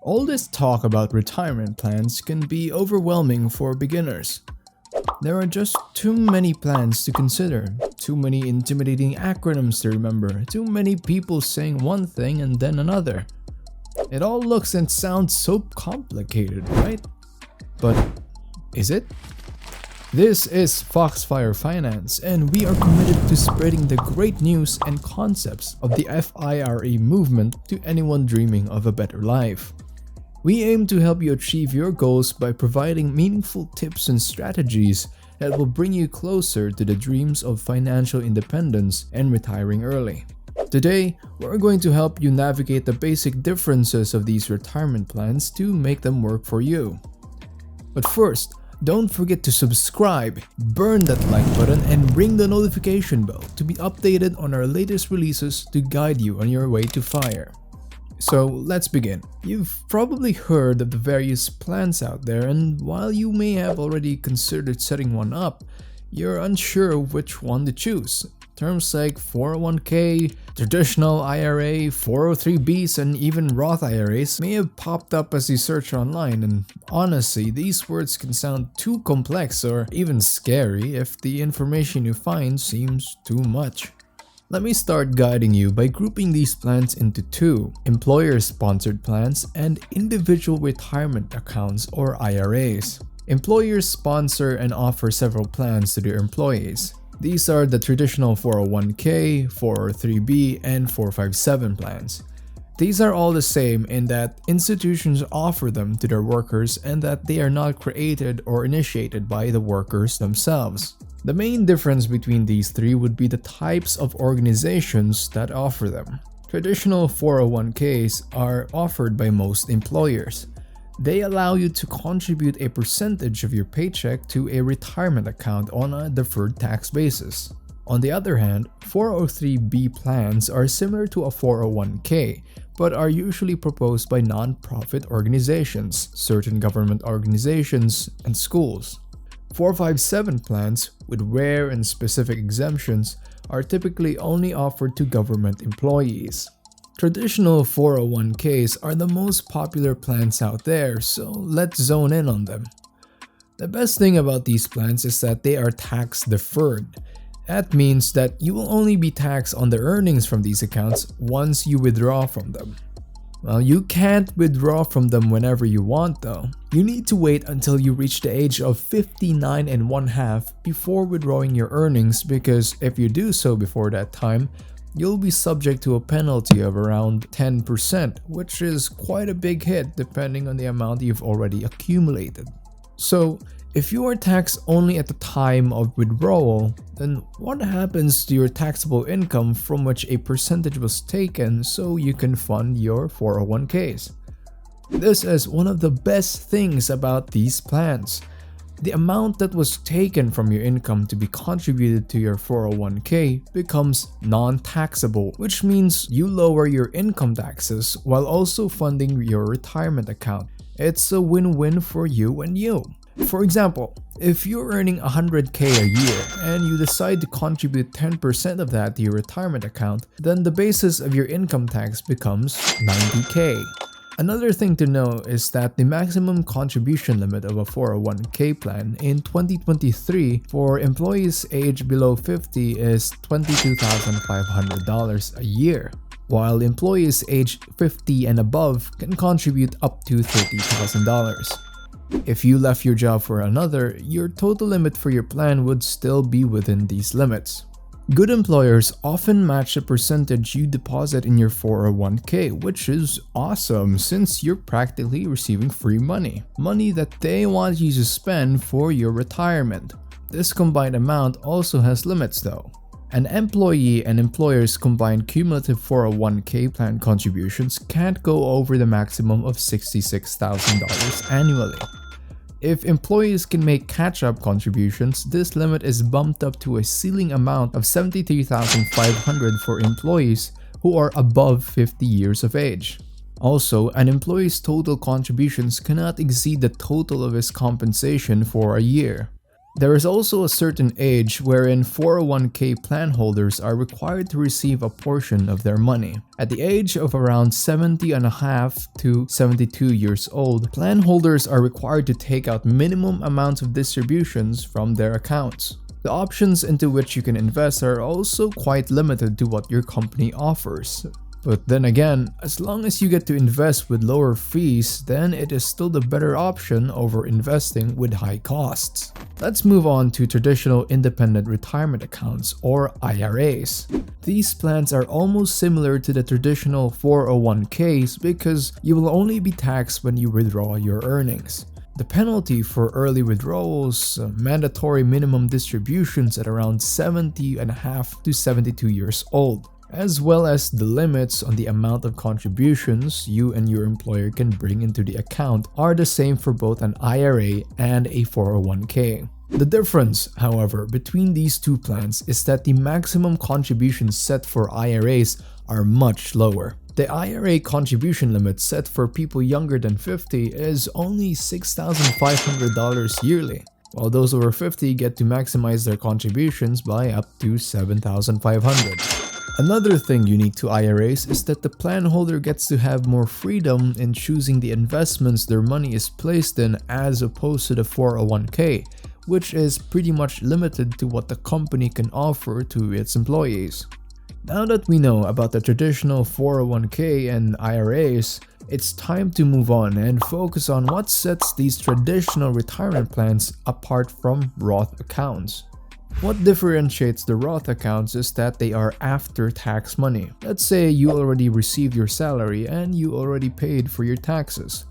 All this talk about retirement plans can be overwhelming for beginners. There are just too many plans to consider, too many intimidating acronyms to remember, too many people saying one thing and then another. It all looks and sounds so complicated, right? But is it? This is Foxfire Finance, and we are committed to spreading the great news and concepts of the F.I.R.E movement to anyone dreaming of a better life. We aim to help you achieve your goals by providing meaningful tips and strategies that will bring you closer to the dreams of financial independence and retiring early. Today, we're going to help you navigate the basic differences of these retirement plans to make them work for you. But first, don't forget to subscribe, burn that like button, and ring the notification bell to be updated on our latest releases to guide you on your way to FIRE. So let's begin. You've probably heard of the various plans out there, and while you may have already considered setting one up, you're unsure of which one to choose. Terms like 401k, traditional IRA, 403bs, and even Roth IRAs may have popped up as you search online, and honestly, these words can sound too complex or even scary if the information you find seems too much. Let me start guiding you by grouping these plans into two: employer-sponsored plans and individual retirement accounts or IRAs. Employers sponsor and offer several plans to their employees. These are the traditional 401k, 403b, and 457 plans. These are all the same in that institutions offer them to their workers and that they are not created or initiated by the workers themselves. The main difference between these three would be the types of organizations that offer them. Traditional 401ks are offered by most employers. They allow you to contribute a percentage of your paycheck to a retirement account on a deferred tax basis. On the other hand, 403b plans are similar to a 401k, but are usually proposed by non-profit organizations, certain government organizations, and schools. 457 plans, with rare and specific exemptions, are typically only offered to government employees. Traditional 401ks are the most popular plans out there, so let's zone in on them. The best thing about these plans is that they are tax deferred. That means that you will only be taxed on the earnings from these accounts once you withdraw from them. Well, you can't withdraw from them whenever you want though. You need to wait until you reach the age of 59 and 1/2 before withdrawing your earnings, because if you do so before that time, you'll be subject to a penalty of around 10%, which is quite a big hit depending on the amount you've already accumulated. So, if you are taxed only at the time of withdrawal, then what happens to your taxable income from which a percentage was taken so you can fund your 401ks? This is one of the best things about these plans. The amount that was taken from your income to be contributed to your 401k becomes non-taxable, which means you lower your income taxes while also funding your retirement account. It's a win-win for you and you. For example, if you're earning 100k a year and you decide to contribute 10% of that to your retirement account, then the basis of your income tax becomes 90k. Another thing to know is that the maximum contribution limit of a 401k plan in 2023 for employees aged below 50 is $22,500 a year, while employees aged 50 and above can contribute up to $30,000. If you left your job for another, your total limit for your plan would still be within these limits. Good employers often match the percentage you deposit in your 401k, which is awesome since you're practically receiving free money. Money that they want you to spend for your retirement. This combined amount also has limits though. An employee and employer's combined cumulative 401k plan contributions can't go over the maximum of $66,000 annually. If employees can make catch-up contributions, this limit is bumped up to a ceiling amount of $73,500 for employees who are above 50 years of age. Also, an employee's total contributions cannot exceed the total of his compensation for a year. There is also a certain age wherein 401k plan holders are required to receive a portion of their money. At the age of around 70 and a half to 72 years old, plan holders are required to take out minimum amounts of distributions from their accounts. The options into which you can invest are also quite limited to what your company offers. But then again, as long as you get to invest with lower fees, then it is still the better option over investing with high costs. Let's move on to traditional independent retirement accounts, or IRAs. These plans are almost similar to the traditional 401ks because you will only be taxed when you withdraw your earnings. The penalty for early withdrawals, mandatory minimum distributions at around 70 and a half to 72 years old, as well as the limits on the amount of contributions you and your employer can bring into the account are the same for both an IRA and a 401k. The difference, however, between these two plans is that the maximum contributions set for IRAs are much lower. The IRA contribution limit set for people younger than 50 is only $6,500 yearly, while those over 50 get to maximize their contributions by up to $7,500. Another thing unique to IRAs is that the plan holder gets to have more freedom in choosing the investments their money is placed in as opposed to the 401k, which is pretty much limited to what the company can offer to its employees. Now that we know about the traditional 401k and IRAs, it's time to move on and focus on what sets these traditional retirement plans apart from Roth accounts. What differentiates the Roth accounts is that they are after-tax money. Let's say you already received your salary and you already paid for your taxes.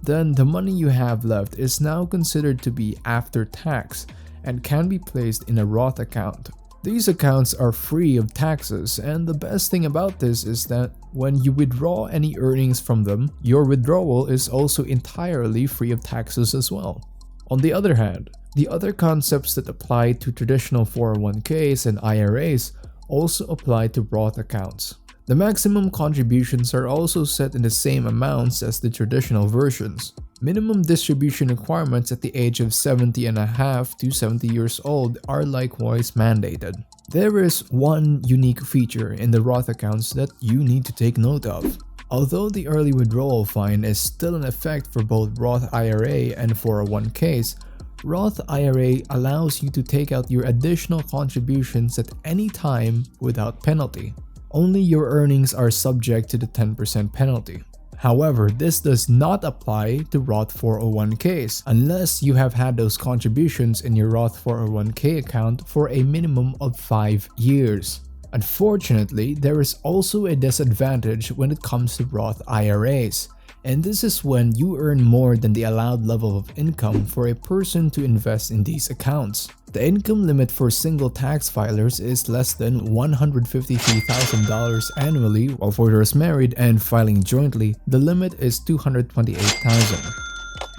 Then the money you have left is now considered to be after tax and can be placed in a Roth account. These accounts are free of taxes, and the best thing about this is that when you withdraw any earnings from them, your withdrawal is also entirely free of taxes as well. On the other hand, the other concepts that apply to traditional 401ks and IRAs also apply to Roth accounts. The maximum contributions are also set in the same amounts as the traditional versions. Minimum distribution requirements at the age of 70 and a half to 70 years old are likewise mandated. There is one unique feature in the Roth accounts that you need to take note of. Although the early withdrawal fine is still in effect for both Roth IRA and 401ks, Roth IRA allows you to take out your additional contributions at any time without penalty. Only your earnings are subject to the 10% penalty. However, this does not apply to Roth 401ks unless you have had those contributions in your Roth 401k account for a minimum of 5 years. Unfortunately, there is also a disadvantage when it comes to Roth IRAs, and this is when you earn more than the allowed level of income for a person to invest in these accounts. The income limit for single tax filers is less than $153,000 annually, while for those married and filing jointly, the limit is $228,000.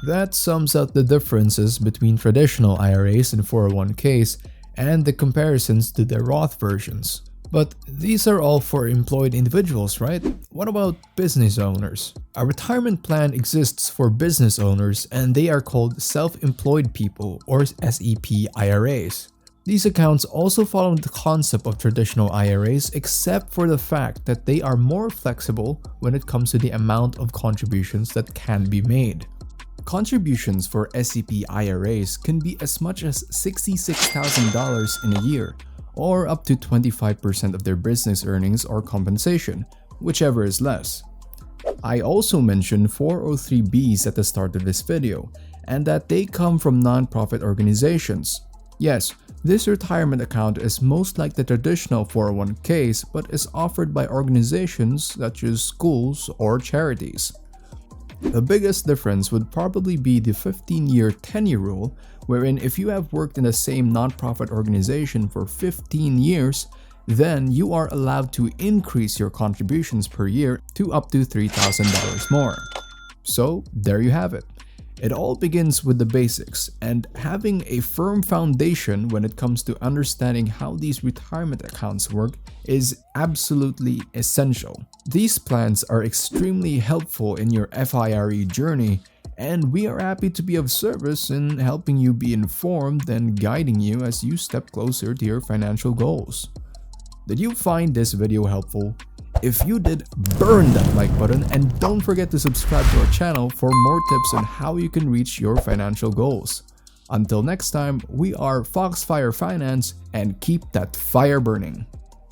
That sums up the differences between traditional IRAs and 401ks and the comparisons to the Roth versions. But these are all for employed individuals, right? What about business owners? A retirement plan exists for business owners, and they are called self-employed people, or SEP IRAs. These accounts also follow the concept of traditional IRAs, except for the fact that they are more flexible when it comes to the amount of contributions that can be made. Contributions for SEP IRAs can be as much as $66,000 in a year, or up to 25% of their business earnings or compensation, whichever is less. I also mentioned 403(b)s at the start of this video, and that they come from non-profit organizations. Yes, this retirement account is most like the traditional 401ks, but is offered by organizations such as schools or charities. The biggest difference would probably be the 15-year tenure rule, wherein if you have worked in the same nonprofit organization for 15 years, then you are allowed to increase your contributions per year to up to $3,000 more. So there you have it. It all begins with the basics, and having a firm foundation when it comes to understanding how these retirement accounts work is absolutely essential. These plans are extremely helpful in your FIRE journey, and we are happy to be of service in helping you be informed and guiding you as you step closer to your financial goals. Did you find this video helpful? If you did, burn that like button and don't forget to subscribe to our channel for more tips on how you can reach your financial goals. Until next time, we are Foxfire Finance, and keep that fire burning.